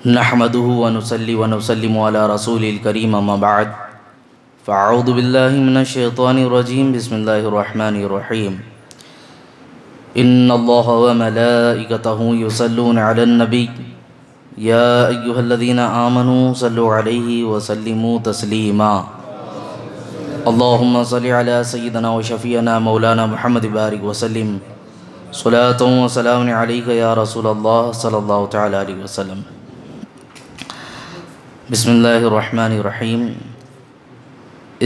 نحمده ونصلي ونسلم على رسول الكريم اما بعد فاعوذ بالله من الشيطان الرجيم بسم الله الرحمن الرحيم ان الله وملائكته يصلون على النبي يا ايها الذين امنوا صلوا عليه وسلموا تسليما اللهم صل على سيدنا وشفيعنا مولانا محمد بارك وسلم صلاة وسلام عليك يا رسول الله صلى الله تعالى عليه وسلم بسم الله الرحمن الرحيم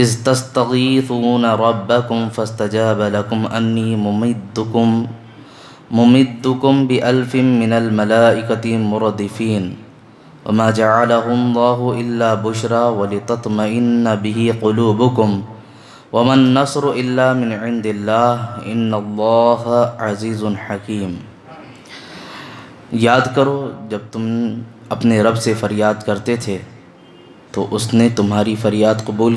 اذ تستغيثون ربكم فاستجاب لكم انی ممدکم بألف من الملائکة مردفین وما جعله الله الا بشرى ولتطمئن به قلوبكم وما النصر الا من عند الله ان اللہ عزیز حکیم۔ یاد کرو جب تم اپنے رب سے فریاد کرتے تھے تو اس نے تمہاری فریاد قبول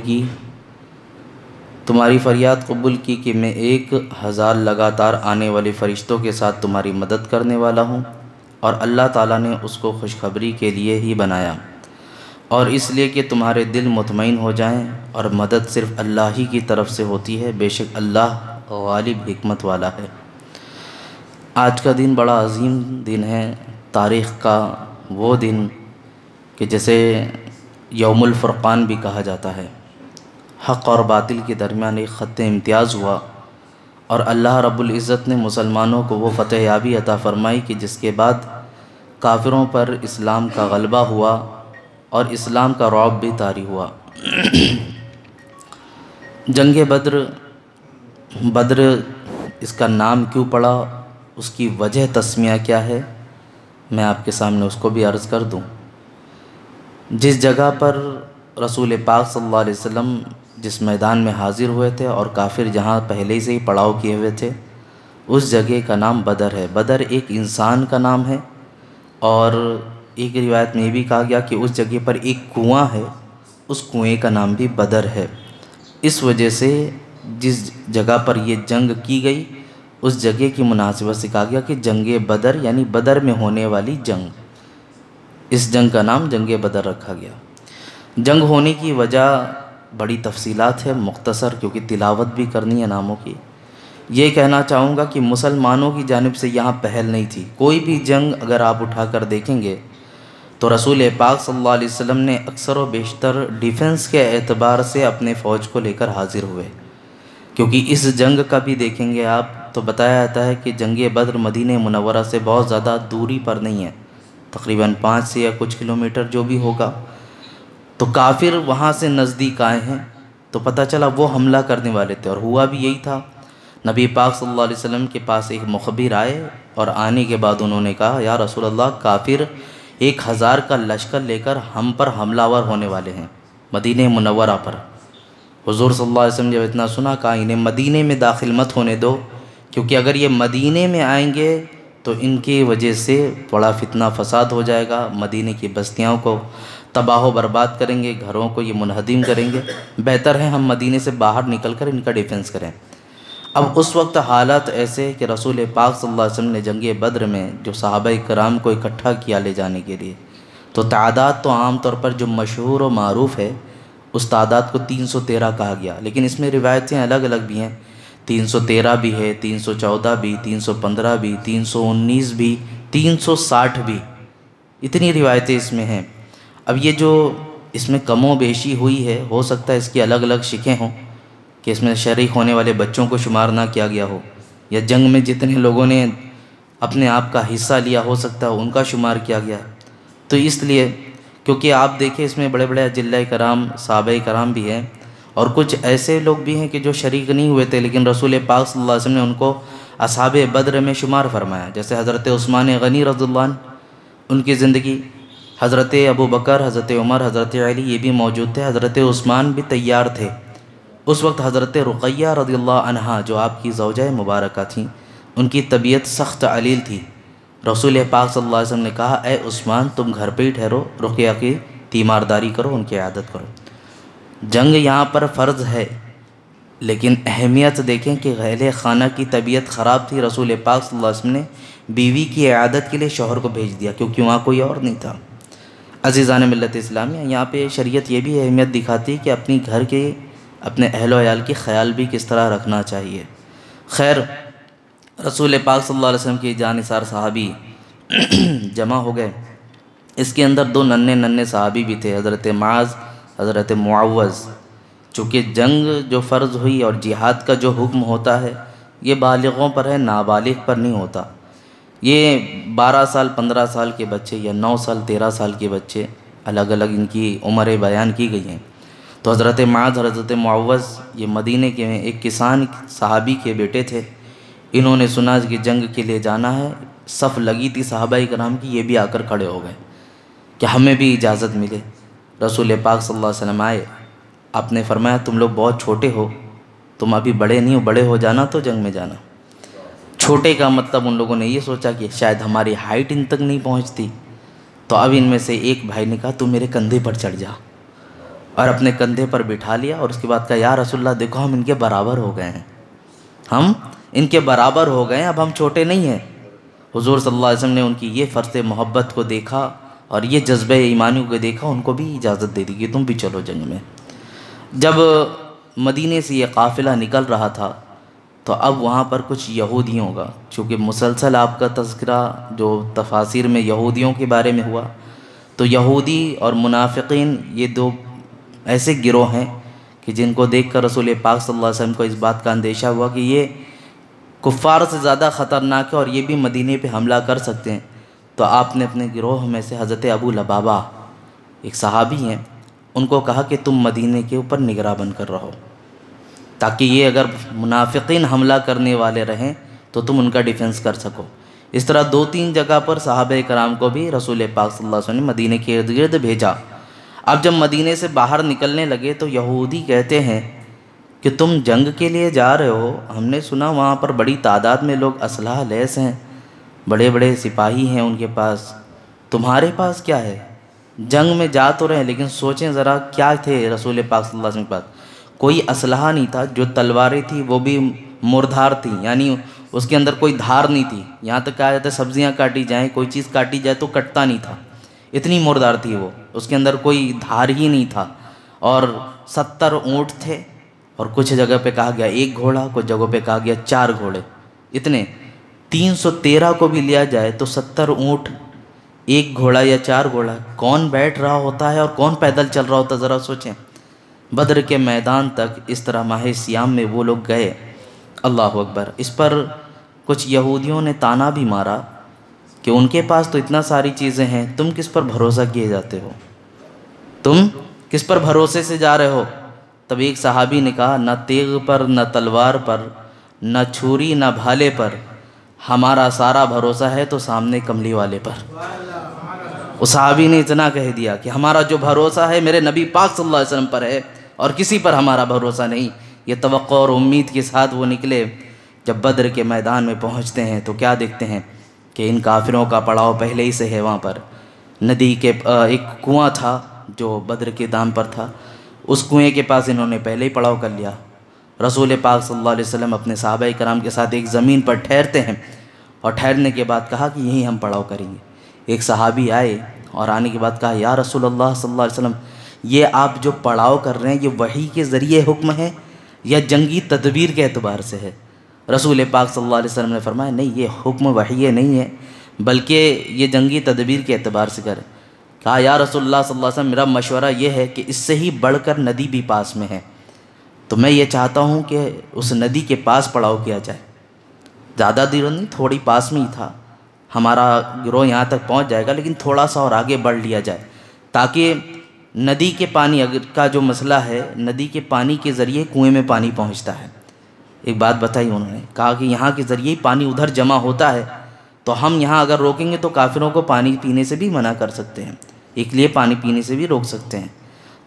کی، کہ میں 1000 لگاتار آنے والے فرشتوں کے ساتھ تمہاری مدد کرنے والا ہوں، اور اللہ تعالیٰ نے اس کو خوشخبری کے لیے ہی بنایا اور اس لیے کہ تمہارے دل مطمئن ہو جائیں، اور مدد صرف اللہ ہی کی طرف سے ہوتی ہے، بے شک اللہ غالب حکمت والا ہے۔ آج کا دن بڑا عظیم دن ہے، تاریخ کا وہ دن کہ جسے یوم الفرقان بھی کہا جاتا ہے۔ حق اور باطل کے درمیان ایک خط امتیاز ہوا، اور اللہ رب العزت نے مسلمانوں کو وہ فتح یابی عطا فرمائی کہ جس کے بعد کافروں پر اسلام کا غلبہ ہوا اور اسلام کا رعب بھی طاری ہوا۔ جنگ بدر اس کا نام کیوں پڑا، اس کی وجہ تسمیہ کیا ہے، میں آپ کے سامنے اس کو بھی عرض کر دوں۔ جس جگہ پر رسول پاک صلی اللہ علیہ وسلم جس میدان میں حاضر ہوئے تھے اور کافر جہاں پہلے سے ہی پڑاؤ کیے ہوئے تھے، اس جگہ کا نام بدر ہے۔ بدر ایک انسان کا نام ہے، اور ایک روایت میں یہ بھی کہا گیا کہ اس جگہ پر ایک کنواں ہے، اس کنویں کا نام بھی بدر ہے۔ اس وجہ سے جس جگہ پر یہ جنگ کی گئی اس جگہ کی مناسبت سے کہا گیا کہ جنگ بدر، یعنی بدر میں ہونے والی جنگ، اس جنگ کا نام جنگ بدر رکھا گیا۔ جنگ ہونے کی وجہ بڑی تفصیلات ہے، مختصر کیونکہ تلاوت بھی کرنی ہے ناموں کی۔ یہ کہنا چاہوں گا کہ مسلمانوں کی جانب سے یہاں پہل نہیں تھی۔ کوئی بھی جنگ اگر آپ اٹھا کر دیکھیں گے تو رسول پاک صلی اللہ علیہ وسلم نے اکثر و بیشتر ڈیفنس کے اعتبار سے اپنے فوج کو لے کر حاضر ہوئے، کیونکہ اس جنگ کا بھی دیکھیں گے آپ تو بتایا جاتا ہے کہ جنگ بدر مدینہ منورہ سے بہت زیادہ دوری پر نہیں ہے، تقریباً 5 سے یا کچھ کلومیٹر جو بھی ہوگا۔ تو کافر وہاں سے نزدیک آئے ہیں تو پتہ چلا وہ حملہ کرنے والے تھے، اور ہوا بھی یہی تھا۔ نبی پاک صلی اللہ علیہ وسلم کے پاس ایک مخبر آئے، اور آنے کے بعد انہوں نے کہا یا رسول اللہ، کافر 1000 کا لشکر لے کر ہم پر حملہ آور ہونے والے ہیں مدینہ منورہ پر۔ حضور صلی اللہ علیہ وسلم جب اتنا سنا کہا انہیں مدینہ میں داخل مت ہونے دو، کیونکہ اگر یہ مدینہ میں آئیں گے تو ان کی وجہ سے بڑا فتنہ فساد ہو جائے گا، مدینہ کی بستیوں کو تباہ و برباد کریں گے، گھروں کو یہ منہدم کریں گے، بہتر ہے ہم مدینہ سے باہر نکل کر ان کا ڈیفنس کریں۔ اب اس وقت حالات ایسے کہ رسول پاک صلی اللہ علیہ وسلم نے جنگ بدر میں جو صحابہ کرام کو اکٹھا کیا لے جانے کے لیے، تو تعداد تو عام طور پر جو مشہور و معروف ہے اس تعداد کو 313 کہا گیا، لیکن اس میں روایتیں الگ الگ بھی ہیں، 313 بھی ہے، 314 بھی، 315 بھی، 319 بھی، 360 بھی، اتنی روایتیں اس میں ہیں۔ اب یہ جو اس میں کم و بیشی ہوئی ہے، ہو سکتا ہے اس کی الگ الگ شکیں ہوں کہ اس میں شریک ہونے والے بچوں کو شمار نہ کیا گیا ہو، یا جنگ میں جتنے لوگوں نے اپنے آپ کا حصہ لیا ہو سکتا ہے ان کا شمار کیا گیا ہے۔ تو اس لیے کیونکہ آپ دیکھیں اس میں بڑے بڑے اجلاء کرام، صحابہ کرام بھی ہیں، اور کچھ ایسے لوگ بھی ہیں کہ جو شریک نہیں ہوئے تھے، لیکن رسول پاک صلی اللہ علیہ وسلم نے ان کو اصحاب بدر میں شمار فرمایا، جیسے حضرت عثمان غنی رضی اللہ عنہ، ان کی زندگی، حضرت ابو بکر، حضرت عمر، حضرت علی یہ بھی موجود تھے، حضرت عثمان بھی تیار تھے۔ اس وقت حضرت رقیہ رضی اللہ عنہا جو آپ کی زوجہ مبارکہ تھیں، ان کی طبیعت سخت علیل تھی۔ رسول پاک صلی اللہ علیہ وسلم نے کہا اے عثمان تم گھر پہ ہی ٹھہرو، رقیہ کی تیمارداری کرو، ان کی عیادت کرو۔ جنگ یہاں پر فرض ہے، لیکن اہمیت دیکھیں کہ اہل خانہ کی طبیعت خراب تھی، رسول پاک صلی اللہ علیہ وسلم نے بیوی کی عیادت کے لیے شوہر کو بھیج دیا، کیونکہ وہاں کوئی اور نہیں تھا۔ عزیزان ملت اسلامیہ، یہاں پہ شریعت یہ بھی اہمیت دکھاتی ہے کہ اپنی گھر کے اپنے اہل و عیال کی خیال بھی کس طرح رکھنا چاہیے۔ خیر، رسول پاک صلی اللہ علیہ وسلم کی جانثار صحابی جمع ہو گئے۔ اس کے اندر دو ننھے صحابی بھی تھے، حضرت معاذ، حضرت معوذ۔ چونکہ جنگ جو فرض ہوئی اور جہاد کا جو حکم ہوتا ہے یہ بالغوں پر ہے، نابالغ پر نہیں ہوتا۔ یہ 12 سال 15 سال کے بچے یا 9 سال 13 سال کے بچے، الگ الگ ان کی عمریں بیان کی گئی ہیں۔ تو حضرت معاذ، حضرت معوذ یہ مدینے کے ایک کسان صحابی کے بیٹے تھے۔ انہوں نے سنا کہ جنگ کے لیے جانا ہے، صف لگی تھی صحابہ کرام کی، یہ بھی آ کر کھڑے ہو گئے کہ ہمیں بھی اجازت ملے۔ رسول پاک صلی اللہ علیہ وسلم آئے، آپ نے فرمایا تم لوگ بہت چھوٹے ہو، تم ابھی بڑے نہیں ہو، بڑے ہو جانا تو جنگ میں جانا۔ چھوٹے کا مطلب ان لوگوں نے یہ سوچا کہ شاید ہماری ہائٹ ان تک نہیں پہنچتی، تو اب ان میں سے ایک بھائی نے کہا تو میرے کندھے پر چڑھ جا، اور اپنے کندھے پر بٹھا لیا، اور اس کے بعد کہا یا رسول اللہ دیکھو ہم ان کے برابر ہو گئے ہیں، ہم ان کے برابر ہو گئے ہیں، اب ہم چھوٹے نہیں ہیں۔ حضور صلی اللہ علیہ وسلم نے ان کی یہ فرط محبت کو دیکھا اور یہ جذبہ ایمانی کو دیکھا، ان کو بھی اجازت دے دی کہ تم بھی چلو جنگ میں۔ جب مدینے سے یہ قافلہ نکل رہا تھا تو اب وہاں پر کچھ یہودیوں کا، چونکہ مسلسل آپ کا تذکرہ جو تفاسیر میں یہودیوں کے بارے میں ہوا، تو یہودی اور منافقین یہ دو ایسے گروہ ہیں کہ جن کو دیکھ کر رسول پاک صلی اللہ علیہ وسلم کو اس بات کا اندیشہ ہوا کہ یہ کفار سے زیادہ خطرناک ہے اور یہ بھی مدینے پہ حملہ کر سکتے ہیں۔ تو آپ نے اپنے گروہ میں سے حضرت ابو لبابہ ایک صحابی ہیں، ان کو کہا کہ تم مدینے کے اوپر نگراں بن کر رہو، تاکہ یہ اگر منافقین حملہ کرنے والے رہیں تو تم ان کا ڈیفنس کر سکو۔ اس طرح 2-3 جگہ پر صحابہ کرام کو بھی رسول پاک صلی اللہ علیہ وسلم نے مدینے کے ارد گرد بھیجا۔ اب جب مدینے سے باہر نکلنے لگے تو یہودی کہتے ہیں کہ تم جنگ کے لیے جا رہے ہو، ہم نے سنا وہاں پر بڑی تعداد میں لوگ اسلحہ لیس ہیں، بڑے بڑے سپاہی ہیں ان کے پاس، تمہارے پاس کیا ہے؟ جنگ میں جا تو رہے ہیں لیکن سوچیں ذرا کیا تھے رسول پاک صلی اللہ علیہ وسلم کے پاس؟ کوئی اسلحہ نہیں تھا، جو تلواریں تھیں وہ بھی مردھار تھیں، یعنی اس کے اندر کوئی دھار نہیں تھی۔ یہاں تک کہا جاتا ہے سبزیاں کاٹی جائیں، کوئی چیز کاٹی جائے تو کٹتا نہیں تھا، اتنی مردار تھی وہ، اس کے اندر کوئی دھار ہی نہیں تھا۔ اور 70 اونٹ تھے، اور کچھ جگہ پہ کہا گیا 1 گھوڑا، کچھ جگہ پہ کہا گیا 4 گھوڑے، اتنے 313 کو بھی لیا جائے تو 70 اونٹ، 1 گھوڑا یا 4 گھوڑا، کون بیٹھ رہا ہوتا ہے اور کون پیدل چل رہا ہوتا ہے، ذرا سوچیں۔ بدر کے میدان تک اس طرح ماہ سیام میں وہ لوگ گئے، اللہ اکبر۔ اس پر کچھ یہودیوں نے طعنہ بھی مارا کہ ان کے پاس تو اتنا ساری چیزیں ہیں، تم کس پر بھروسہ کیے جاتے ہو، تم کس پر بھروسے سے جا رہے ہو؟ تب ایک صحابی نے کہا نہ تیغ پر، نہ تلوار پر، نہ چھری، نہ بھالے پر، ہمارا سارا بھروسہ ہے تو سامنے کملی والے پر۔ اس صحابی نے اتنا کہہ دیا کہ ہمارا جو بھروسہ ہے میرے نبی پاک صلی اللہ علیہ وسلم پر ہے اور کسی پر ہمارا بھروسہ نہیں۔ یہ توقع اور امید کے ساتھ وہ نکلے۔ جب بدر کے میدان میں پہنچتے ہیں تو کیا دیکھتے ہیں کہ ان کافروں کا پڑاؤ پہلے ہی سے ہے۔ وہاں پر ندی کے ایک کنواں تھا جو بدر کے دام پر تھا، اس کنویں کے پاس انہوں نے پہلے ہی پڑاؤ کر لیا۔ رسول پاک صلی اللہ علیہ وسلم اپنے صحابہ کرام کے ساتھ ایک زمین پر ٹھہرتے ہیں، اور ٹھہرنے کے بعد کہا کہ یہیں ہم پڑاؤ کریں گے۔ ایک صحابی آئے اور آنے کے بعد کہا یا رسول اللہ صلی اللہ علیہ وسلم، یہ آپ جو پڑاؤ کر رہے ہیں یہ وحی کے ذریعے حکم ہے یا جنگی تدبیر کے اعتبار سے ہے؟ رسول پاک صلی اللہ علیہ وسلم نے فرمایا نہیں، یہ حکم وحی نہیں ہے بلکہ یہ جنگی تدبیر کے اعتبار سے کرے۔ کہا یا رسول اللہ صلی اللہ علیہ وسلم، میرا مشورہ یہ ہے کہ اس سے ہی بڑھ کر ندی بھی پاس میں ہے، تو میں یہ چاہتا ہوں کہ اس ندی کے پاس پڑاؤ کیا جائے۔ زیادہ دور نہیں، تھوڑی پاس میں ہی تھا، ہمارا گروہ یہاں تک پہنچ جائے گا لیکن تھوڑا سا اور آگے بڑھ لیا جائے، تاکہ ندی کے پانی کا جو مسئلہ ہے، ندی کے پانی کے ذریعے کنویں میں پانی پہنچتا ہے۔ ایک بات بتائی انہوں نے، کہا کہ یہاں کے ذریعے ہی پانی ادھر جمع ہوتا ہے، تو ہم یہاں اگر روکیں گے تو کافروں کو پانی پینے سے بھی منع کر سکتے ہیں، ایک لیے پانی پینے سے بھی روک سکتے ہیں۔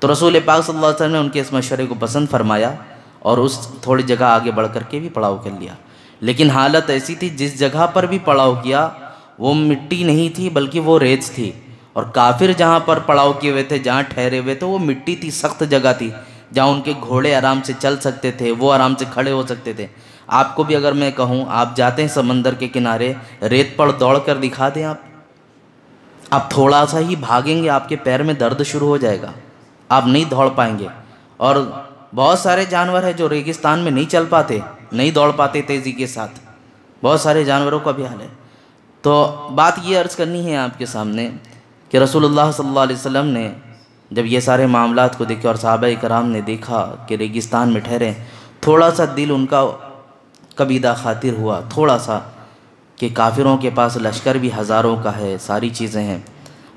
تو رسول پاک صلی اللہ علیہ وسلم نے ان کے اس مشورے کو پسند فرمایا اور اس تھوڑی جگہ آگے بڑھ کر کے بھی پڑاؤ کر لیا۔ لیکن حالت ایسی تھی جس جگہ پر بھی پڑاؤ کیا وہ مٹی نہیں تھی بلکہ وہ ریت تھی، اور کافر جہاں پر پڑاؤ کیے ہوئے تھے، جہاں ٹھہرے ہوئے تھے، وہ مٹی تھی، سخت جگہ تھی جہاں ان کے گھوڑے آرام سے چل سکتے تھے، وہ آرام سے کھڑے ہو سکتے تھے۔ آپ کو بھی اگر میں کہوں آپ جاتے ہیں سمندر کے کنارے، ریت پر دوڑ کر دکھا دیں آپ تھوڑا سا ہی بھاگیں گے آپ کے پیر میں درد شروع ہو جائے گا، آپ نہیں دوڑ پائیں گے۔ اور بہت سارے جانور ہیں جو ریگستان میں نہیں چل پاتے، نہیں دوڑ پاتے تیزی کے ساتھ، بہت سارے جانوروں کا بھی حال ہے۔ تو بات یہ عرض کرنی ہے آپ کے سامنے کہ رسول اللہ صلی اللہ علیہ وسلم نے جب یہ سارے معاملات کو دیکھے اور صحابہ کرام نے دیکھا کہ ریگستان میں ٹھہرے، تھوڑا سا دل ان کا کبیدہ خاطر ہوا، تھوڑا سا، کہ کافروں کے پاس لشکر بھی ہزاروں کا ہے، ساری چیزیں ہیں،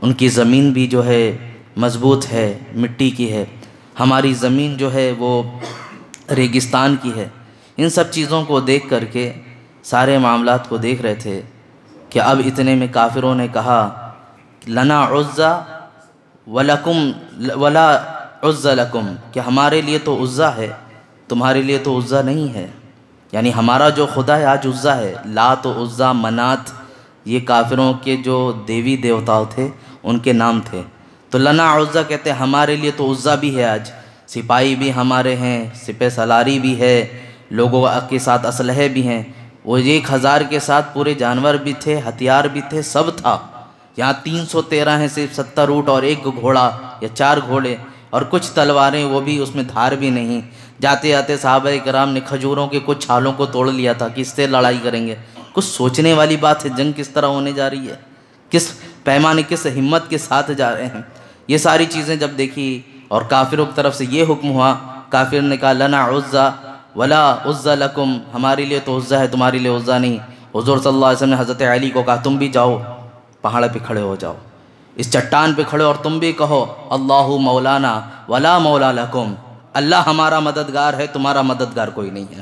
ان کی زمین بھی جو ہے مضبوط ہے، مٹی کی ہے، ہماری زمین جو ہے وہ ریگستان کی ہے۔ ان سب چیزوں کو دیکھ کر کے، سارے معاملات کو دیکھ رہے تھے کہ اب اتنے میں کافروں نے کہا لنا عزا ولکم ولا عزا لکم، کہ ہمارے لیے تو عزا ہے، تمہارے لیے تو عزا نہیں ہے۔ یعنی ہمارا جو خدا ہے آج عزا ہے، لات و عزا منات یہ کافروں کے جو دیوی دیوتاؤں تھے ان کے نام تھے۔ تو لنا عزا کہتے ہیں ہمارے لیے تو عزا بھی ہے، آج سپاہی بھی ہمارے ہیں، سپہ سالاری بھی ہے، لوگوں کے ساتھ اسلحے بھی ہیں، وہ 1000 کے ساتھ پورے جانور بھی تھے، ہتھیار بھی تھے، سب تھا۔ یہاں 313 ہیں، صرف 70 اونٹ اور 1 گھوڑا یا 4 گھوڑے، اور کچھ تلواریں، وہ بھی اس میں دھار بھی نہیں۔ جاتے جاتے صحابہ کرام نے کھجوروں کے کچھ چھالوں کو توڑ لیا تھا کہ اس سے لڑائی کریں گے۔ کچھ سوچنے والی بات ہے، جنگ کس طرح ہونے جا رہی ہے، کس پیمانے، کس ہمت کے ساتھ جا رہے ہیں۔ یہ ساری چیزیں جب دیکھی اور کافروں کی طرف سے یہ حکم ہوا، کافر نے کہا لنا عزا ولا عزا لکم، ہمارے لیے تو عزا ہے، تمہارے لیے عزا نہیں۔ حضور صلی اللہ علیہ وسلم نے حضرت علی کو کہا تم بھی جاؤ، پہاڑ پہ کھڑے ہو جاؤ، اس چٹان پہ کھڑے، اور تم بھی کہو اللہ مولانا ولا مولا لکم، اللہ ہمارا مددگار ہے، تمہارا مددگار کوئی نہیں ہے۔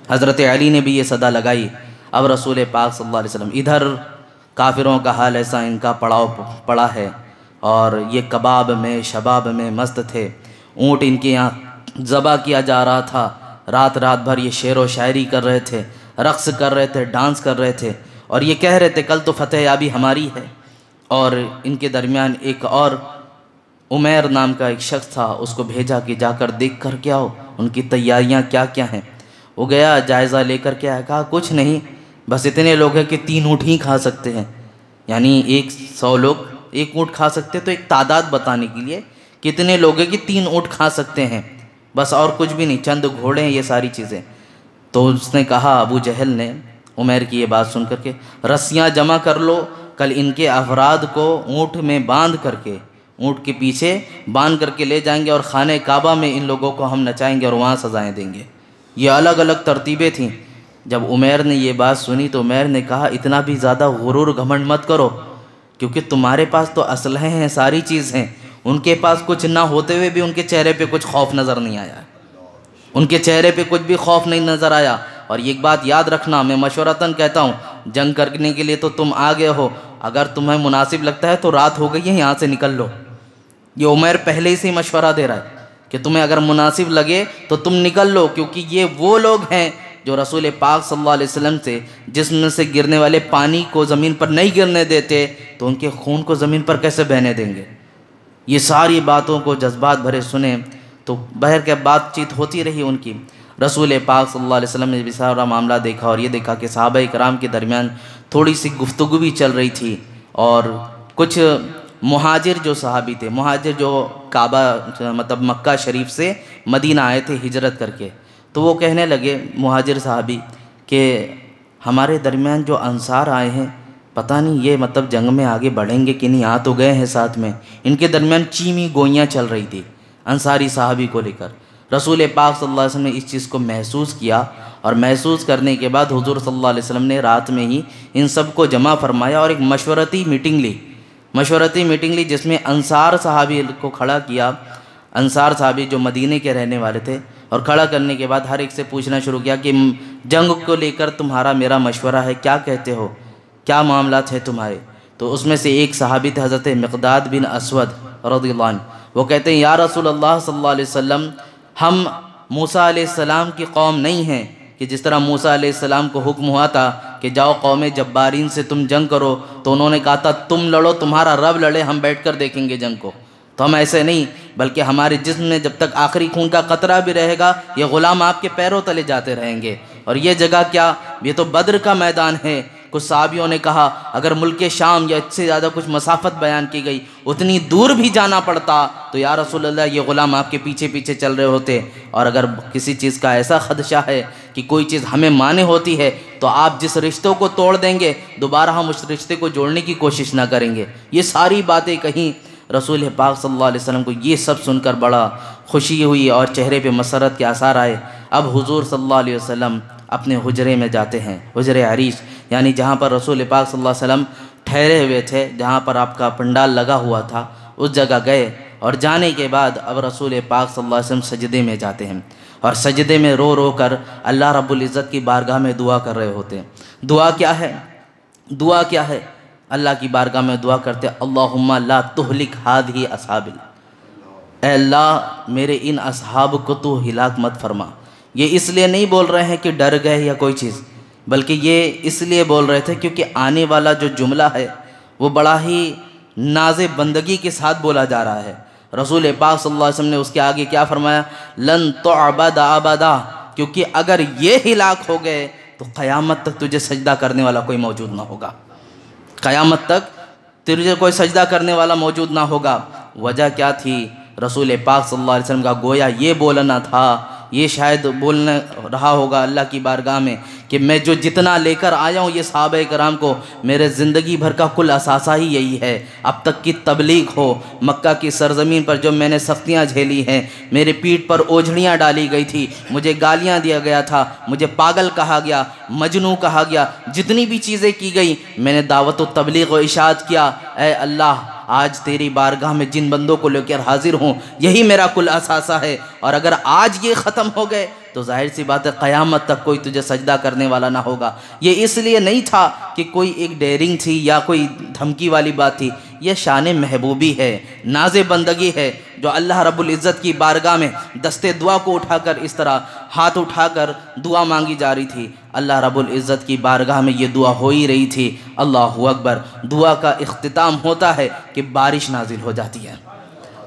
حضرت علی نے بھی یہ صدا لگائی۔ اب رسول پاک صلی اللہ علیہ وسلم، ادھر کافروں کا حال ایسا ان کا پڑاؤ پڑا ہے، اور یہ کباب میں شباب میں مست تھے، اونٹ ان کے یہاں ذبح کیا جا رہا تھا، رات رات بھر یہ شعر و شاعری کر رہے تھے، رقص کر رہے تھے، ڈانس کر رہے تھے، اور یہ کہہ رہے تھے کل تو فتح یابی ہماری ہے۔ اور ان کے درمیان ایک اور عمیر نام کا ایک شخص تھا، اس کو بھیجا کہ جا کر دیکھ کر کے آؤ ان کی تیاریاں کیا کیا ہیں۔ وہ گیا، جائزہ لے کر کے آیا، کہا کچھ نہیں، بس اتنے لوگ ہیں کہ 3 اونٹ ہی کھا سکتے ہیں، یعنی 100 لوگ 1 اونٹ کھا سکتے، تو ایک تعداد بتانے کے لیے کتنے لوگ ہیں کہ 3 اونٹ کھا سکتے ہیں، بس اور کچھ بھی نہیں، چند گھوڑے ہیں، یہ ساری چیزیں۔ تو اس نے کہا، ابو جہل نے عمیر کی یہ بات سن کر کے، رسیاں جمع کر لو، کل ان کے افراد کو اونٹ میں باندھ کر کے، اونٹ کے پیچھے باندھ کر کے لے جائیں گے، اور خانہ کعبہ میں ان لوگوں کو ہم نچائیں گے اور وہاں سزائیں دیں گے۔ یہ الگ الگ ترتیبیں تھیں۔ جب عمیر نے یہ بات سنی تو عمیر نے کہا اتنا بھی زیادہ غرور گھمنڈ مت کرو، کیونکہ تمہارے پاس تو اسلحے ہیں، ساری چیز ہیں، ان کے پاس کچھ نہ ہوتے ہوئے بھی ان کے چہرے پہ کچھ خوف نظر نہیں آیا، ان کے چہرے پہ کچھ بھی خوف نہیں نظر آیا۔ اور ایک بات یاد رکھنا، میں مشورتاً کہتا ہوں، جنگ کرنے کے لیے تو تم آگے ہو، اگر تمہیں مناسب لگتا ہے تو رات ہو گئی ہے، یہاں سے نکل لو۔ یہ عمیر پہلے ہی سے مشورہ دے رہا ہے کہ تمہیں اگر مناسب لگے تو تم نکل لو، کیونکہ یہ وہ لوگ ہیں جو رسول پاک صلی اللہ علیہ وسلم سے جسم سے گرنے والے پانی کو زمین پر نہیں گرنے دیتے، تو ان کے خون کو زمین پر کیسے بہنے دیں گے۔ یہ ساری باتوں کو جذبات بھرے سنیں، تو بہر کے بات چیت ہوتی رہی ان کی۔ رسول پاک صلی اللہ علیہ وسلم نے بھی سارا معاملہ دیکھا، اور یہ دیکھا کہ صحابہ کرام کے درمیان تھوڑی سی گفتگو بھی چل رہی تھی، اور کچھ مہاجر جو صحابی تھے، مہاجر جو کعبہ مطلب مکہ شریف سے مدینہ آئے تھے ہجرت کر کے، تو وہ کہنے لگے مہاجر صحابی کہ ہمارے درمیان جو انصار آئے ہیں، پتہ نہیں یہ مطلب جنگ میں آگے بڑھیں گے کہ نہیں، آ تو گئے ہیں ساتھ میں۔ ان کے درمیان چیمی گوئیاں چل رہی تھی انصاری صحابی کو لے کر۔ رسول پاک صلی اللہ علیہ وسلم نے اس چیز کو محسوس کیا، اور محسوس کرنے کے بعد حضور صلی اللہ علیہ وسلم نے رات میں ہی ان سب کو جمع فرمایا اور ایک مشورتی میٹنگ لی، جس میں انصار صحابی کو کھڑا کیا، انصار صحابی جو مدینے کے رہنے والے تھے، اور کھڑا کرنے کے بعد ہر ایک سے پوچھنا شروع کیا کہ جنگ کو لے کر تمہارا میرا مشورہ ہے، کیا کہتے ہو، کیا معاملات ہیں تمہارے۔ تو اس میں سے ایک صحابی تھے حضرت مقداد بن اسود رضی اللہ عنہ، وہ کہتے ہیں یا رسول اللہ صلی اللہ علیہ وسلم، ہم موسیٰ علیہ السلام کی قوم نہیں ہیں کہ جس طرح موسیٰ علیہ السلام کو حکم ہوا تھا کہ جاؤ قوم جبارین سے تم جنگ کرو، تو انہوں نے کہا تھا تم لڑو، تمہارا رب لڑے، ہم بیٹھ کر دیکھیں گے جنگ کو۔ تو ہم ایسے نہیں، بلکہ ہمارے جسم میں جب تک آخری خون کا قطرہ بھی رہے گا، یہ غلام آپ کے پیروں تلے جاتے رہیں گے۔ اور یہ جگہ کیا، یہ تو بدر کا میدان ہے کچھ صحابیوں نے کہا اگر ملک شام یا اس سے زیادہ کچھ مسافت بیان کی گئی اتنی دور بھی جانا پڑتا تو یا رسول اللہ یہ غلام آپ کے پیچھے پیچھے چل رہے ہوتے، اور اگر کسی چیز کا ایسا خدشہ ہے کہ کوئی چیز ہمیں مانے ہوتی ہے تو آپ جس رشتوں کو توڑ دیں گے دوبارہ ہم اس رشتے کو جوڑنے کی کوشش نہ کریں گے۔ یہ ساری باتیں کہیں رسول پاک صلی اللہ علیہ وسلم کو یہ سب سن کر بڑا خوشی ہوئی اور چہرے پہ مسرت کے آثار آئے۔ اب حضور صلی اللہ علیہ وسلم اپنے حجرے میں جاتے ہیں، حجرِ عریش، یعنی جہاں پر رسول پاک صلی اللہ علیہ وسلم ٹھہرے ہوئے تھے، جہاں پر آپ کا پنڈال لگا ہوا تھا، اس جگہ گئے، اور جانے کے بعد اب رسول پاک صلی اللہ علیہ وسلم سجدے میں جاتے ہیں، اور سجدے میں رو رو کر اللہ رب العزت کی بارگاہ میں دعا کر رہے ہوتے ہیں۔ دعا کیا ہے؟ دعا کیا ہے؟ اللہ کی بارگاہ میں دعا کرتے اللہم لا تہلک ہذہ اصحابی، اے اللہ میرے ان اصحاب کو تو ہلاک مت فرما۔ یہ اس لیے نہیں بول رہے ہیں کہ ڈر گئے یا کوئی چیز، بلکہ یہ اس لیے بول رہے تھے کیونکہ آنے والا جو جملہ ہے وہ بڑا ہی ناز بندگی کے ساتھ بولا جا رہا ہے۔ رسول پاک صلی اللہ علیہ وسلم نے اس کے آگے کیا فرمایا؟ لن تعبد ابدا، کیونکہ اگر یہ ہلاک ہو گئے تو قیامت تک تجھے سجدہ کرنے والا کوئی موجود نہ ہوگا، قیامت تک تجھے کوئی سجدہ کرنے والا موجود نہ ہوگا۔ وجہ کیا تھی؟ رسول پاک صلی اللہ علیہ وسلم کا گویا یہ بولنا تھا، یہ شاید بولنے رہا ہوگا اللہ کی بارگاہ میں کہ میں جو جتنا لے کر آیا ہوں یہ صحابہ کرام کو میرے زندگی بھر کا کل اثاثہ ہی یہی ہے۔ اب تک کی تبلیغ ہو، مکہ کی سرزمین پر جو میں نے سختیاں جھیلی ہیں، میرے پیٹھ پر اوجھڑیاں ڈالی گئی تھی، مجھے گالیاں دیا گیا تھا، مجھے پاگل کہا گیا، مجنوں کہا گیا، جتنی بھی چیزیں کی گئی میں نے دعوت و تبلیغ و اشاعت کیا۔ اے اللہ آج تیری بارگاہ میں جن بندوں کو لے کر حاضر ہوں یہی میرا کل اثاثہ ہے، اور اگر آج یہ ختم ہو گئے تو ظاہر سی بات ہے قیامت تک کوئی تجھے سجدہ کرنے والا نہ ہوگا۔ یہ اس لیے نہیں تھا کہ کوئی ایک ڈیرنگ تھی یا کوئی دھمکی والی بات تھی، یہ شان محبوبی ہے، ناز بندگی ہے، جو اللہ رب العزت کی بارگاہ میں دستے دعا کو اٹھا کر اس طرح ہاتھ اٹھا کر دعا مانگی جا رہی تھی۔ اللہ رب العزت کی بارگاہ میں یہ دعا ہو ہی رہی تھی۔ اللہ اکبر۔ دعا کا اختتام ہوتا ہے کہ بارش نازل ہو جاتی ہے،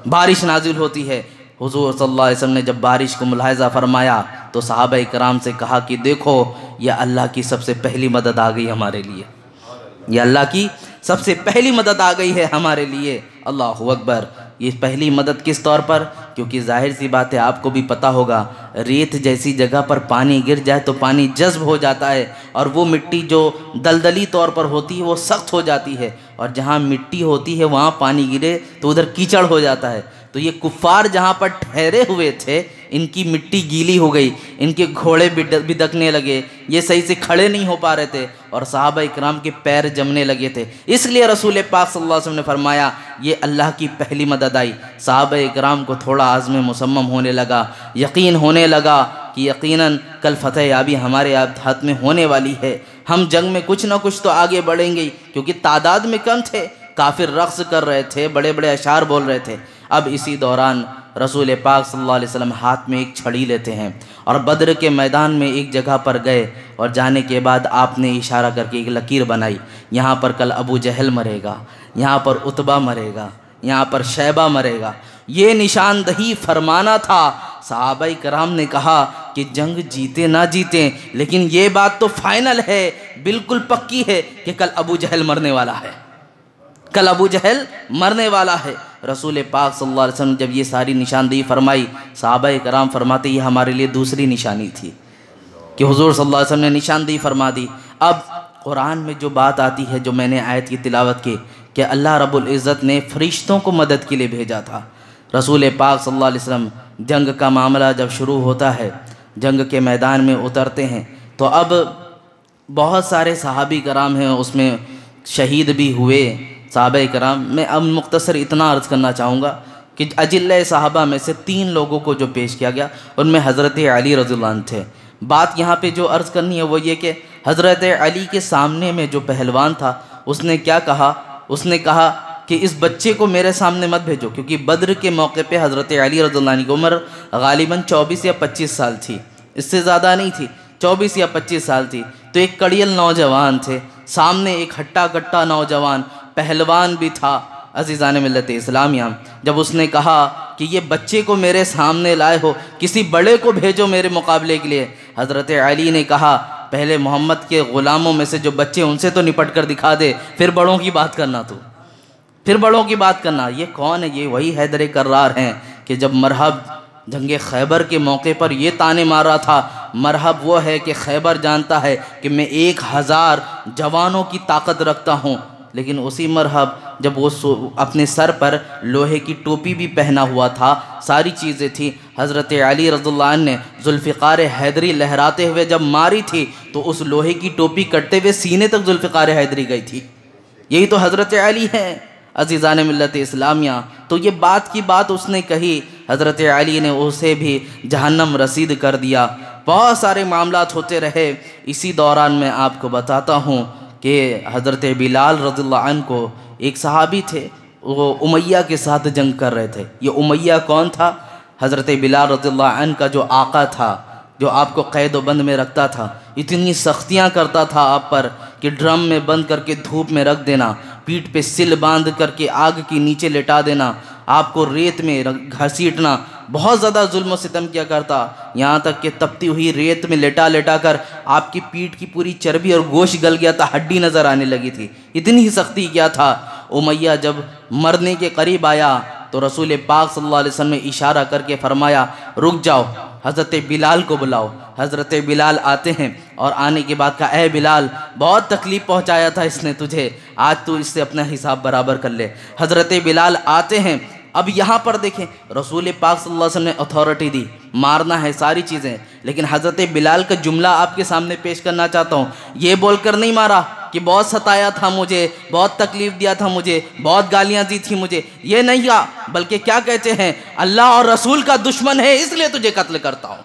بارش نازل ہوتی ہے۔ حضور صلی اللہ علیہ وسلم نے جب بارش کو ملاحظہ فرمایا تو صحابہ کرام سے کہا کہ دیکھو یہ اللہ کی سب سے پہلی مدد آ گئی ہمارے لیے، یہ اللہ کی سب سے پہلی مدد آ گئی ہے ہمارے لیے۔ اللہ اکبر۔ یہ پہلی مدد کس طور پر؟ کیونکہ ظاہر سی بات ہے آپ کو بھی پتہ ہوگا ریت جیسی جگہ پر پانی گر جائے تو پانی جذب ہو جاتا ہے، اور وہ مٹی جو دلدلی طور پر ہوتی ہے وہ سخت ہو جاتی ہے، اور جہاں مٹی ہوتی ہے وہاں پانی گرے تو ادھر کیچڑ ہو جاتا ہے۔ تو یہ کفار جہاں پر ٹھہرے ہوئے تھے ان کی مٹی گیلی ہو گئی، ان کے گھوڑے بدکنے لگے، یہ صحیح سے کھڑے نہیں ہو پا رہے تھے، اور صحابہ اکرام کے پیر جمنے لگے تھے۔ اس لیے رسول پاک صلی اللہ علیہ وسلم نے فرمایا یہ اللہ کی پہلی مدد آئی۔ صحابہ اکرام کو تھوڑا عزم مصمم ہونے لگا، یقین ہونے لگا کہ یقیناً کل فتح یابی ہمارے ہاتھ میں ہونے والی ہے، ہم جنگ میں کچھ نہ کچھ تو آگے بڑھیں گے، کیونکہ تعداد میں کم تھے، کافر رقص کر رہے تھے، بڑے بڑے اشعار بول رہے تھے۔ اب اسی دوران رسول پاک صلی اللہ علیہ وسلم ہاتھ میں ایک چھڑی لیتے ہیں اور بدر کے میدان میں ایک جگہ پر گئے، اور جانے کے بعد آپ نے اشارہ کر کے ایک لکیر بنائی، یہاں پر کل ابو جہل مرے گا، یہاں پر عتبہ مرے گا، یہاں پر شیبہ مرے گا، یہ نشاندہی فرمانا تھا۔ صحابہ کرام نے کہا کہ جنگ جیتے نہ جیتے لیکن یہ بات تو فائنل ہے، بالکل پکی ہے کہ کل ابو جہل مرنے والا ہے، کل ابو جہل مرنے والا ہے۔ رسول پاک صلی اللہ علیہ وسلم جب یہ ساری نشاندہی فرمائی، صحابہ کرام فرماتے یہ ہمارے لیے دوسری نشانی تھی کہ حضور صلی اللہ علیہ وسلم نے نشاندہی فرما دی۔ اب قرآن میں جو بات آتی ہے، جو میں نے آیت کی تلاوت کی کہ اللہ رب العزت نے فرشتوں کو مدد کے لیے بھیجا تھا۔ رسول پاک صلی اللہ علیہ وسلم جنگ کا معاملہ جب شروع ہوتا ہے، جنگ کے میدان میں اترتے ہیں، تو اب بہت سارے صحابی کرام ہیں، اس میں شہید بھی ہوئے صحابہ کرام۔ میں اب مختصر اتنا عرض کرنا چاہوں گا کہ اجلہ صحابہ میں سے 3 لوگوں کو جو پیش کیا گیا ان میں حضرت علی رضی اللہ عنہ تھے۔ بات یہاں پہ جو عرض کرنی ہے وہ یہ کہ حضرت علی کے سامنے میں جو پہلوان تھا اس نے کیا کہا؟ اس نے کہا کہ اس بچے کو میرے سامنے مت بھیجو، کیونکہ بدر کے موقع پہ حضرت علی رضی اللہ عنہ کی عمر غالباً 24 یا 25 سال تھی، اس سے زیادہ نہیں تھی، 24 یا 25 سال تھی۔ تو ایک کڑیل نوجوان تھے، سامنے ایک ہٹا کٹا نوجوان پہلوان بھی تھا۔ عزیزان ملت اسلامیہ، جب اس نے کہا کہ یہ بچے کو میرے سامنے لائے ہو، کسی بڑے کو بھیجو میرے مقابلے کے لیے، حضرت علی نے کہا پہلے محمد کے غلاموں میں سے جو بچے ان سے تو نپٹ کر دکھا دے، پھر بڑوں کی بات کرنا، تو پھر بڑوں کی بات کرنا۔ یہ کون ہے؟ یہ وہی حیدر کرار ہیں کہ جب مرحب جنگ خیبر کے موقع پر یہ تانے مار رہا تھا، مرحب وہ ہے کہ خیبر جانتا ہے کہ میں 1000 جوانوں کی طاقت رکھتا ہوں، لیکن اسی مرحب جب وہ اپنے سر پر لوہے کی ٹوپی بھی پہنا ہوا تھا، ساری چیزیں تھیں، حضرت علی رضی اللہ عنہ نے ذوالفقار حیدری لہراتے ہوئے جب ماری تھی تو اس لوہے کی ٹوپی کٹتے ہوئے سینے تک ذوالفقار حیدری گئی تھی۔ یہی تو حضرت علی ہیں عزیزان ملت اسلامیہ۔ تو یہ بات کی بات اس نے کہی، حضرت علی نے اسے بھی جہنم رسید کر دیا۔ بہت سارے معاملات ہوتے رہے۔ اسی دوران میں آپ کو بتاتا ہوں کہ حضرت بلال رضی اللہ عنہ کو ایک صحابی تھے، وہ امیہ کے ساتھ جنگ کر رہے تھے۔ یہ امیہ کون تھا؟ حضرت بلال رضی اللہ عنہ کا جو آقا تھا، جو آپ کو قید و بند میں رکھتا تھا، اتنی سختیاں کرتا تھا آپ پر کہ ڈرم میں بند کر کے دھوپ میں رکھ دینا، پیٹھ پہ سل باندھ کر کے آگ کی نیچے لٹا دینا، آپ کو ریت میں گھسیٹنا، بہت زیادہ ظلم و ستم کیا کرتا، یہاں تک کہ تپتی ہوئی ریت میں لٹا لٹا کر آپ کی پیٹھ کی پوری چربی اور گوشت گل گیا تھا، ہڈی نظر آنے لگی تھی، اتنی ہی سختی کیا تھا۔ امیہ جب مرنے کے قریب آیا تو رسول پاک صلی اللہ علیہ وسلم نے اشارہ کر کے فرمایا رک جاؤ، حضرت بلال کو بلاؤ۔ حضرت بلال آتے ہیں اور آنے کے بعد کہا اے بلال، بہت تکلیف پہنچایا تھا اس نے تجھے، آج تو اس سے اپنا حساب برابر کر لے۔ حضرت بلال آتے ہیں۔ اب یہاں پر دیکھیں رسول پاک صلی اللہ علیہ وسلم نے اتھارٹی دی، مارنا ہے ساری چیزیں، لیکن حضرت بلال کا جملہ آپ کے سامنے پیش کرنا چاہتا ہوں۔ یہ بول کر نہیں مارا کہ بہت ستایا تھا مجھے، بہت تکلیف دیا تھا مجھے، بہت گالیاں دی تھی مجھے، یہ نہیں کہا، بلکہ کیا کہتے ہیں اللہ اور رسول کا دشمن ہے اس لیے تجھے قتل کرتا ہوں،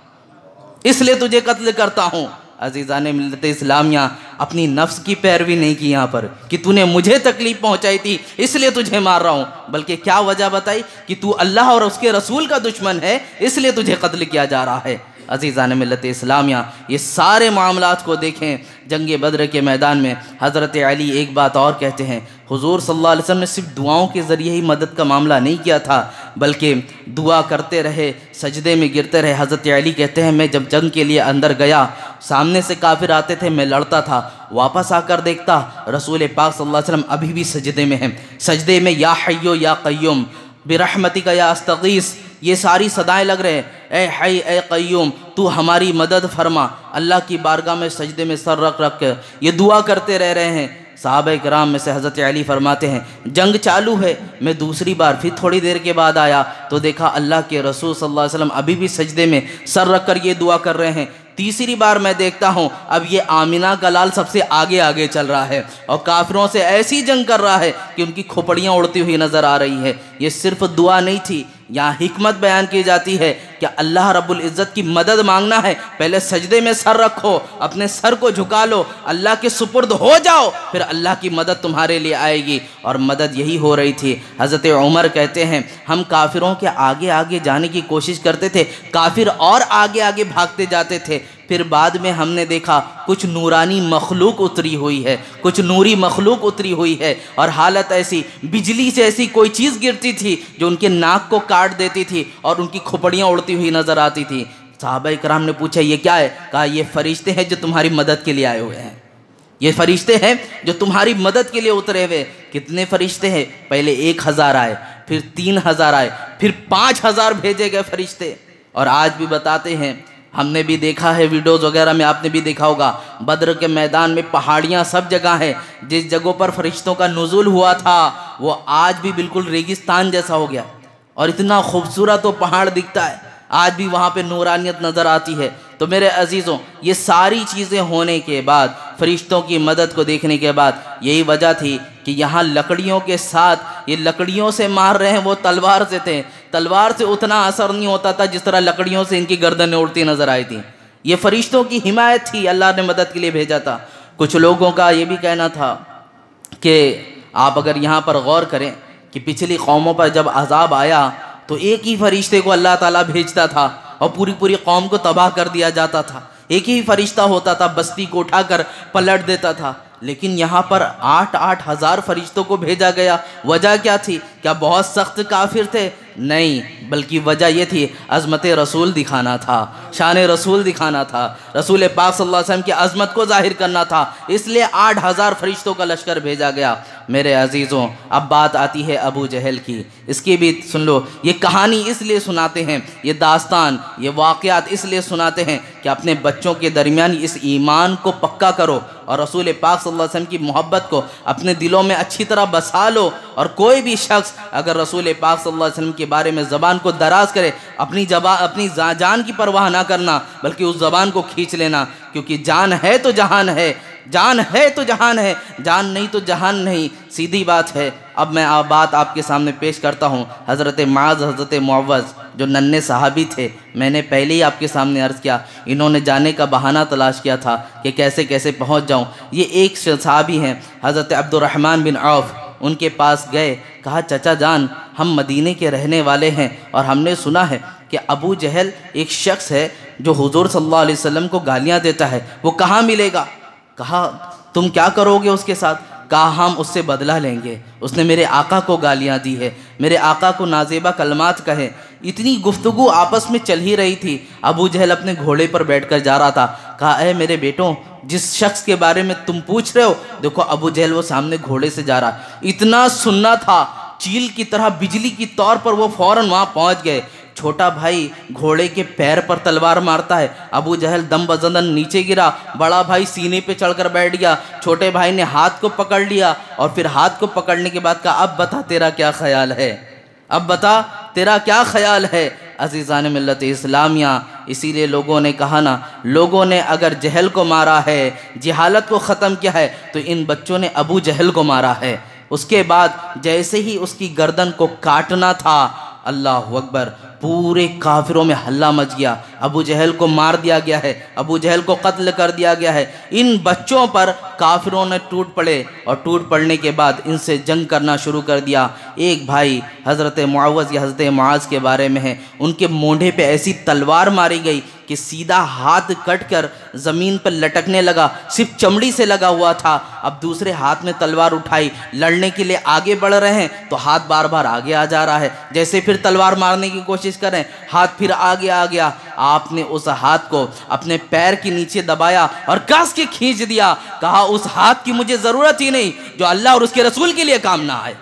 اس لیے تجھے قتل کرتا ہوں۔ عزیزان ملت اسلامیہ، اپنی نفس کی پیروی نہیں کی یہاں پر کہ تو نے مجھے تکلیف پہنچائی تھی اس لیے تجھے مار رہا ہوں، بلکہ کیا وجہ بتائی کہ تو اللہ اور اس کے رسول کا دشمن ہے اس لیے تجھے قتل کیا جا رہا ہے۔ عزیزان ملت اسلامیہ، یہ سارے معاملات کو دیکھیں۔ جنگ بدر کے میدان میں حضرت علی ایک بات اور کہتے ہیں، حضور صلی اللہ علیہ وسلم نے صرف دعاؤں کے ذریعے ہی مدد کا معاملہ نہیں کیا تھا، بلکہ دعا کرتے رہے، سجدے میں گرتے رہے۔ حضرت علی کہتے ہیں میں جب جنگ کے لیے اندر گیا، سامنے سے کافر آتے تھے، میں لڑتا تھا، واپس آ کر دیکھتا رسول پاک صلی اللہ علیہ وسلم ابھی بھی سجدے میں ہیں، سجدے میں یا حیو یا قیوم برحمتک یا استغیث، یہ ساری صدائیں لگ رہے ہیں، اے حی اے قیوم تو ہماری مدد فرما۔ اللہ کی بارگاہ میں سجدے میں سر رکھ رکھ کے یہ دعا کرتے رہ رہے ہیں۔ صحابہ کرام میں سے حضرت علی فرماتے ہیں جنگ چالو ہے، میں دوسری بار پھر تھوڑی دیر کے بعد آیا تو دیکھا اللہ کے رسول صلی اللہ علیہ وسلم ابھی بھی سجدے میں سر رکھ کر یہ دعا کر رہے ہیں۔ تیسری بار میں دیکھتا ہوں اب یہ آمینہ کا لال سب سے آگے آگے چل رہا ہے اور کافروں سے ایسی جنگ کر رہا ہے کہ ان کی کھوپڑیاں اڑتی ہوئی نظر آ رہی ہے۔ یہ صرف دعا نہیں تھی، یہاں حکمت بیان کی جاتی ہے کہ اللہ رب العزت کی مدد مانگنا ہے، پہلے سجدے میں سر رکھو، اپنے سر کو جھکا لو، اللہ کے سپرد ہو جاؤ، پھر اللہ کی مدد تمہارے لیے آئے گی، اور مدد یہی ہو رہی تھی۔ حضرت عمر کہتے ہیں ہم کافروں کے آگے آگے جانے کی کوشش کرتے تھے، کافر اور آگے آگے بھاگتے جاتے تھے، پھر بعد میں ہم نے دیکھا کچھ نورانی مخلوق اتری ہوئی ہے، کچھ نوری مخلوق اتری ہوئی ہے، اور حالت ایسی بجلی سے ایسی کوئی چیز گرتی تھی جو ان کے ناک کو کاٹ دیتی تھی اور ان کی کھوپڑیاں اڑتی ہوئی نظر آتی تھی۔ صحابہ کرام نے پوچھا یہ کیا ہے؟ کہا یہ فرشتے ہیں جو تمہاری مدد کے لیے آئے ہوئے ہیں، یہ فرشتے ہیں جو تمہاری مدد کے لیے اترے ہوئے۔ کتنے فرشتے ہیں؟ پہلے 1000 آئے، پھر 3000 آئے، پھر 5000 بھیجے گئے فرشتے۔ اور آج بھی بتاتے ہیں، ہم نے بھی دیکھا ہے ویڈیوز وغیرہ میں، آپ نے بھی دیکھا ہوگا بدر کے میدان میں پہاڑیاں سب جگہ ہیں، جس جگہوں پر فرشتوں کا نزول ہوا تھا وہ آج بھی بالکل ریگستان جیسا ہو گیا، اور اتنا خوبصورت وہ پہاڑ دکھتا ہے، آج بھی وہاں پہ نورانیت نظر آتی ہے۔ تو میرے عزیزوں، یہ ساری چیزیں ہونے کے بعد، فرشتوں کی مدد کو دیکھنے کے بعد، یہی وجہ تھی کہ یہاں لکڑیوں کے ساتھ یہ لکڑیوں سے مار رہے ہیں، وہ تلوار سے تھے، تلوار سے اتنا اثر نہیں ہوتا تھا جس طرح لکڑیوں سے ان کی گردنیں اڑتی نظر آئی تھیں۔ یہ فرشتوں کی حمایت تھی، اللہ نے مدد کے لیے بھیجا تھا۔ کچھ لوگوں کا یہ بھی کہنا تھا کہ آپ اگر یہاں پر غور کریں کہ پچھلی قوموں پر جب عذاب آیا تو ایک ہی فرشتے کو اللہ تعالیٰ بھیجتا تھا اور پوری قوم کو تباہ کر دیا جاتا تھا، ایک ہی فرشتہ ہوتا تھا، بستی کو اٹھا کر پلٹ دیتا تھا۔ لیکن یہاں پر 8,000 فرشتوں کو بھیجا گیا، وجہ کیا تھی؟ کیا بہت سخت کافر تھے؟ نہیں، بلکہ وجہ یہ تھی عظمت رسول دکھانا تھا، شان رسول دکھانا تھا، رسول پاک صلی اللہ علیہ وسلم کی عظمت کو ظاہر کرنا تھا، اس لیے 8000 فرشتوں کا لشکر بھیجا گیا۔ میرے عزیزوں، اب بات آتی ہے ابو جہل کی، اس کی بھی سن لو۔ یہ کہانی اس لیے سناتے ہیں، یہ داستان، یہ واقعات اس لیے سناتے ہیں کہ اپنے بچوں کے درمیان اس ایمان کو پکا کرو اور رسول پاک صلی اللہ علیہ وسلم کی محبت کو اپنے دلوں میں اچھی طرح بسا لو۔ اور کوئی بھی شخص اگر رسول پاک صلی اللہ علیہ وسلم کے بارے میں زبان کو دراز کرے، اپنی جان کی پرواہ نہ کرنا بلکہ اس زبان کو کھینچ لینا، کیونکہ جان ہے تو جہان ہے، جان ہے تو جہان ہے، جان نہیں تو جہان نہیں، سیدھی بات ہے۔ اب میں بات آپ کے سامنے پیش کرتا ہوں حضرت معاذ، حضرت معوذ جو ننھے صحابی تھے۔ میں نے پہلے ہی آپ کے سامنے عرض کیا، انہوں نے جانے کا بہانہ تلاش کیا تھا کہ کیسے کیسے پہنچ جاؤں۔ یہ ایک صحابی ہیں حضرت عبد الرحمن بن عوف، ان کے پاس گئے، کہا چچا جان ہم مدینے کے رہنے والے ہیں اور ہم نے سنا ہے کہ ابو جہل ایک شخص ہے جو حضور صلی اللہ علیہ وسلم کو گالیاں دیتا ہے، وہ کہاں ملے گا؟ کہا تم کیا کرو گے اس کے ساتھ؟ کہا ہم اس سے بدلہ لیں گے، اس نے میرے آقا کو گالیاں دی ہے، میرے آقا کو نازیبہ کلمات کہے۔ اتنی گفتگو آپس میں چل ہی رہی تھی، ابو جہل اپنے گھوڑے پر بیٹھ کر جا رہا تھا۔ کہا اے میرے بیٹوں، جس شخص کے بارے میں تم پوچھ رہے ہو، دیکھو ابو جہل وہ سامنے گھوڑے سے جا رہا۔ اتنا سننا تھا، چیل کی طرح بجلی کی طور پر وہ فوراً وہاں پہنچ گئے۔ چھوٹا بھائی گھوڑے کے پیر پر تلوار مارتا ہے، ابو جہل دم بزدن نیچے گرا، بڑا بھائی سینے پہ چڑھ کر بیٹھ گیا، چھوٹے بھائی نے ہاتھ کو پکڑ لیا اور پھر ہاتھ کو پکڑنے کے بعد کہا اب بتا تیرا کیا خیال ہے، اب بتا تیرا کیا خیال ہے۔ عزیزان ملت اسلامیہ، اسی لیے لوگوں نے کہا نا، لوگوں نے اگر جہل کو مارا ہے، جہالت کو ختم کیا ہے، تو ان بچوں نے ابو جہل کو مارا ہے۔ اس کے بعد جیسے ہی اس کی گردن کو کاٹنا تھا، اللہ اکبر، پورے کافروں میں ہلہ مچ گیا، ابو جہل کو مار دیا گیا ہے، ابو جہل کو قتل کر دیا گیا ہے۔ ان بچوں پر کافروں نے ٹوٹ پڑے اور ٹوٹ پڑنے کے بعد ان سے جنگ کرنا شروع کر دیا۔ ایک بھائی حضرت معوذ یا حضرت معاذ کے بارے میں ہے، ان کے مونڈھے پہ ایسی تلوار ماری گئی کہ سیدھا ہاتھ کٹ کر زمین پر لٹکنے لگا، صرف چمڑی سے لگا ہوا تھا۔ اب دوسرے ہاتھ میں تلوار اٹھائی، لڑنے کے لیے آگے بڑھ رہے ہیں تو ہاتھ بار بار آگے آ جا رہا ہے، جیسے پھر تلوار مارنے کی کوشش کریں، ہاتھ پھر آگے آ گیا۔ آپ نے اس ہاتھ کو اپنے پیر کے نیچے دبایا اور کس کے کھینچ دیا، کہا اس ہاتھ کی مجھے ضرورت ہی نہیں جو اللہ اور اس کے رسول کے لیے کام نہ آئے،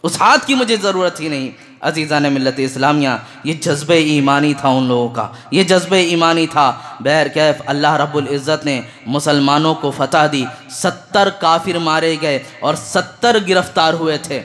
اس ہاتھ کی مجھے ضرورت ہی نہیں۔ عزیزان ملت اسلامیہ، یہ جذبہ ایمانی تھا ان لوگوں کا، یہ جذبہ ایمانی تھا۔ بہرکیف اللہ رب العزت نے مسلمانوں کو فتح دی، 70 کافر مارے گئے اور 70 گرفتار ہوئے تھے،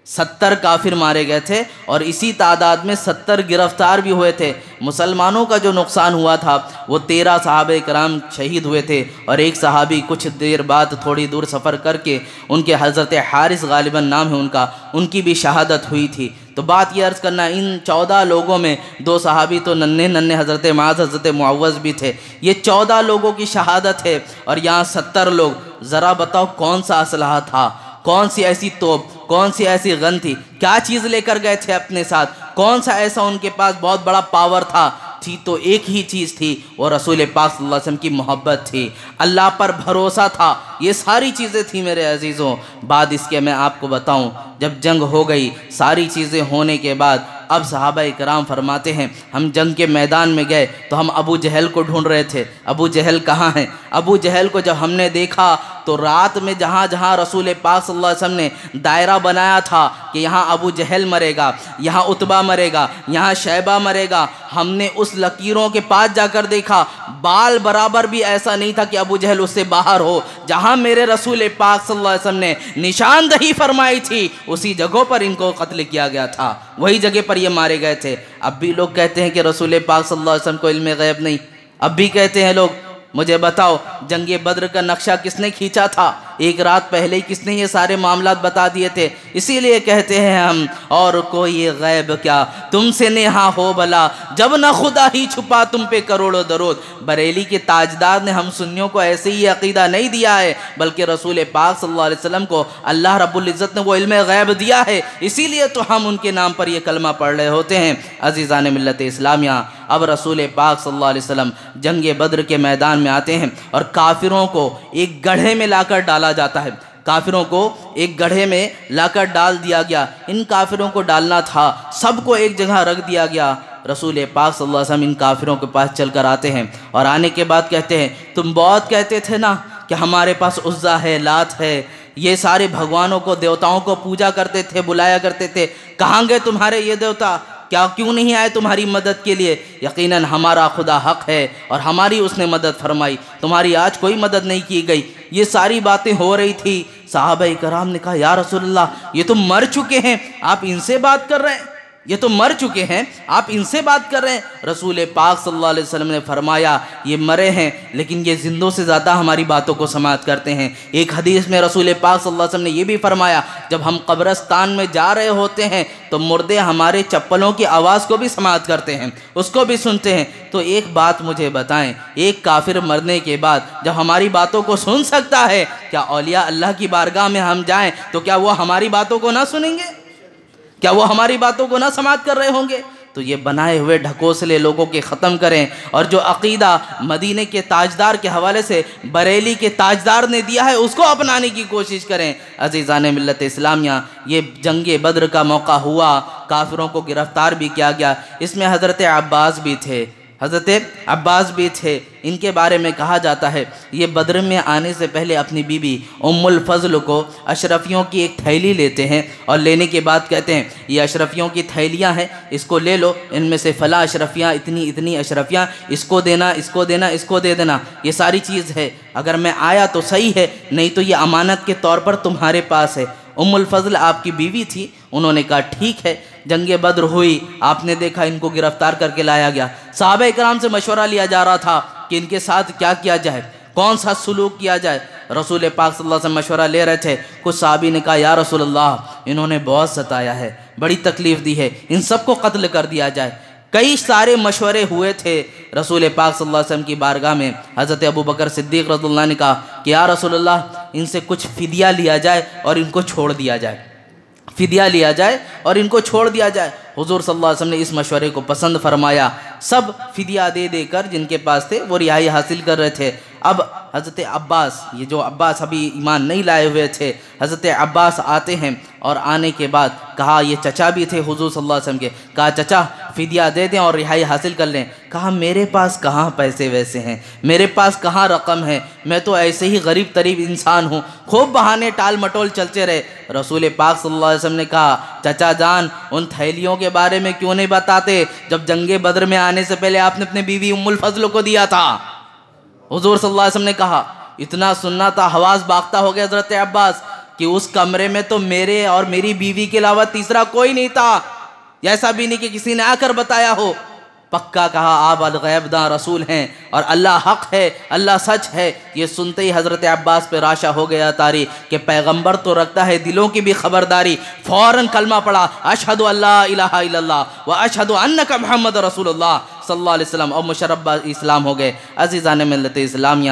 70 کافر مارے گئے تھے اور اسی تعداد میں 70 گرفتار بھی ہوئے تھے۔ مسلمانوں کا جو نقصان ہوا تھا وہ 13 صحابہ کرام شہید ہوئے تھے اور ایک صحابی کچھ دیر بعد تھوڑی دور سفر کر کے، ان کے حضرت حارث غالباً نام ہے ان کا، ان کی بھی شہادت ہوئی تھی۔ تو بات یہ عرض کرنا، ان 14 لوگوں میں 2 صحابی تو ننھے حضرت معاذ، حضرت معوذ بھی تھے۔ یہ 14 لوگوں کی شہادت ہے اور یہاں 70 لوگ۔ ذرا بتاؤ کون سا اسلحہ تھا، کون سی ایسی توپ، کون سی ایسی غن تھی، کیا چیز لے کر گئے تھے اپنے ساتھ، کون سا ایسا ان کے پاس بہت بڑا پاور تھا؟ تھی تو ایک ہی چیز تھی، وہ رسول پاک صلی اللہ علیہ وسلم کی محبت تھی، اللہ پر بھروسہ تھا، یہ ساری چیزیں تھیں میرے عزیزوں۔ بعد اس کے میں آپ کو بتاؤں، جب جنگ ہو گئی، ساری چیزیں ہونے کے بعد اب صحابہ کرام فرماتے ہیں ہم جنگ کے میدان میں گئے تو ہم ابو جہل کو ڈھونڈ رہے تھے، ابو جہل کہاں ہیں؟ ابو جہل کو جب ہم نے دیکھا تو رات میں جہاں جہاں رسول پاک صلی اللہ علیہ وسلم نے دائرہ بنایا تھا کہ یہاں ابو جہل مرے گا، یہاں عتبہ مرے گا، یہاں شیبہ مرے گا، ہم نے اس لکیروں کے پاس جا کر دیکھا، بال برابر بھی ایسا نہیں تھا کہ ابو جہل اس سے باہر ہو۔ جہاں میرے رسول پاک صلی اللہ علیہ وسلم نے نشاندہی فرمائی تھی اسی جگہوں پر ان کو قتل کیا گیا تھا، وہی جگہ پر یہ مارے گئے تھے۔ اب بھی لوگ کہتے ہیں کہ رسول پاک صلی اللہ علیہ وسلم کو علم غیب نہیں، اب بھی کہتے ہیں لوگ۔ مجھے بتاؤ جنگ بدر کا نقشہ کس نے کھینچا تھا؟ ایک رات پہلے ہی کس نے یہ سارے معاملات بتا دیے تھے؟ اسی لیے کہتے ہیں ہم، اور کوئی غیب کیا تم سے نہا ہو بھلا، جب نہ خدا ہی چھپا تم پہ کروڑوں درود۔ بریلی کے تاجدار نے ہم سنیوں کو ایسے ہی عقیدہ نہیں دیا ہے، بلکہ رسول پاک صلی اللہ علیہ وسلم کو اللہ رب العزت نے وہ علم غیب دیا ہے، اسی لیے تو ہم ان کے نام پر یہ کلمہ پڑھ رہے ہوتے ہیں۔ عزیزان ملت اسلامیہ، اب رسول پاک صلی اللہ علیہ وسلم جنگ بدر کے میدان میں آتے ہیں اور کافروں کو ایک گڑھے میں لا کر ڈالا جاتا ہے۔ کافروں کو ایک گڑھے میں لا کر ڈال دیا گیا، ان کافروں کو ڈالنا تھا، سب کو ایک جگہ رکھ دیا گیا۔ رسول پاک صلی اللہ علیہ وسلم ان کافروں کے پاس چل کر آتے ہیں اور آنے کے بعد کہتے ہیں تم بہت کہتے تھے نا کہ ہمارے پاس عزا ہے، لات ہے، یہ سارے بھگوانوں کو، دیوتاؤں کو پوجا کرتے تھے، بلایا کرتے تھے، کہاں گئے تمہارے یہ دیوتا؟ کیوں نہیں آئے تمہاری مدد کے لیے؟ یقیناً ہمارا خدا حق ہے اور ہماری اس نے مدد فرمائی، تمہاری آج کوئی مدد نہیں کی گئی۔ یہ ساری باتیں ہو رہی تھی، صحابہ کرام نے کہا یا رسول اللہ یہ تو مر چکے ہیں، آپ ان سے بات کر رہے ہیں؟ یہ تو مر چکے ہیں، آپ ان سے بات کر رہے ہیں؟ رسول پاک صلی اللہ علیہ وسلم نے فرمایا یہ مرے ہیں لیکن یہ زندوں سے زیادہ ہماری باتوں کو سماعت کرتے ہیں۔ ایک حدیث میں رسول پاک صلی اللہ علیہ وسلم نے یہ بھی فرمایا جب ہم قبرستان میں جا رہے ہوتے ہیں تو مردے ہمارے چپلوں کی آواز کو بھی سماعت کرتے ہیں، اس کو بھی سنتے ہیں۔ تو ایک بات مجھے بتائیں، ایک کافر مرنے کے بعد جب ہماری باتوں کو سن سکتا ہے، کیا اولیاء اللہ کی بارگاہ میں ہم جائیں تو کیا وہ ہماری باتوں کو نہ سنیں گے؟ کیا وہ ہماری باتوں کو نہ سماعت کر رہے ہوں گے؟ تو یہ بنائے ہوئے ڈھکوسلے لوگوں کے ختم کریں، اور جو عقیدہ مدینے کے تاجدار کے حوالے سے بریلی کے تاجدار نے دیا ہے اس کو اپنانے کی کوشش کریں۔ عزیزان ملت اسلامیہ، یہ جنگ بدر کا موقع ہوا، کافروں کو گرفتار بھی کیا گیا، اس میں حضرت عباس بھی تھے، حضرت عباس بھی تھے۔ ان کے بارے میں کہا جاتا ہے یہ بدر میں آنے سے پہلے اپنی بیوی ام الفضل کو اشرفیوں کی ایک تھیلی لیتے ہیں اور لینے کے بعد کہتے ہیں یہ اشرفیوں کی تھیلیاں ہیں، اس کو لے لو، ان میں سے فلاں اشرفیاں، اتنی اشرفیاں، اس کو دینا، اس کو دینا، اس کو دے دینا، یہ ساری چیز ہے، اگر میں آیا تو صحیح ہے، نہیں تو یہ امانت کے طور پر تمہارے پاس ہے۔ ام الفضل آپ کی بیوی تھی، انہوں نے کہا ٹھیک ہے۔ جنگ بدر ہوئی، آپ نے دیکھا ان کو گرفتار کر کے لایا گیا، صحابہ کرام سے مشورہ لیا جا رہا تھا کہ ان کے ساتھ کیا کیا جائے، کون سا سلوک کیا جائے۔ رسول پاک صلی اللہ علیہ وسلم مشورہ لے رہے تھے، کچھ صحابی نے کہا یا رسول اللہ انہوں نے بہت ستایا ہے، بڑی تکلیف دی ہے، ان سب کو قتل کر دیا جائے۔ کئی سارے مشورے ہوئے تھے، رسول پاک صلی اللہ علیہ وسلم کی بارگاہ میں حضرت ابوبکر صدیق رضی اللہ عنہ نے کہا کہ یا رسول اللہ ان سے کچھ فدیہ لیا جائے اور ان کو چھوڑ دیا جائے، فدیہ لیا جائے اور ان کو چھوڑ دیا جائے۔ حضور صلی اللہ علیہ وسلم نے اس مشورے کو پسند فرمایا، سب فدیہ دے دے کر جن کے پاس تھے وہ رہائی حاصل کر رہے تھے۔ اب حضرت عباس، یہ جو عباس ابھی ایمان نہیں لائے ہوئے تھے، حضرت عباس آتے ہیں اور آنے کے بعد کہا یہ چچا بھی تھے حضور صلی اللہ علیہ وسلم کے، کہا چچا فدیہ دے دیں اور رہائی حاصل کر لیں۔ کہا میرے پاس کہاں پیسے ویسے ہیں، میرے پاس کہاں رقم ہے، میں تو ایسے ہی غریب تریب انسان ہوں۔ خوب بہانے ٹال مٹول چلتے رہے۔ رسول پاک صلی اللہ علیہ وسلم نے کہا چچا جان ان تھیلیوں کے بارے میں کیوں نہیں بتاتے جب جنگ بدر میں آنے سے پہلے آپ نے اپنے بیوی ام الفضل کو دیا تھا؟ حضور صلی اللہ علیہ وسلم نے کہا اتنا سننا تھا، حواس باختہ ہو گیا حضرت عباس کہ اس کمرے میں تو میرے اور میری بیوی کے علاوہ تیسرا کوئی نہیں تھا، ایسا بھی نہیں کہ کسی نے آ کر بتایا ہو۔ پکا کہا آپ الغیب داں رسول ہیں اور اللہ حق ہے، اللہ سچ ہے۔ یہ سنتے ہی حضرت عباس پہ راشا ہو گیا تاری کہ پیغمبر تو رکھتا ہے دلوں کی بھی خبرداری۔ فوراً کلمہ پڑھا اشہد ان لا الہ الا اللہ و اشہد انک محمد رسول اللہ صلی اللہ علیہ وسلم، اور مشرب اسلام ہو گئے۔ عزیزان ملت اسلامیہ،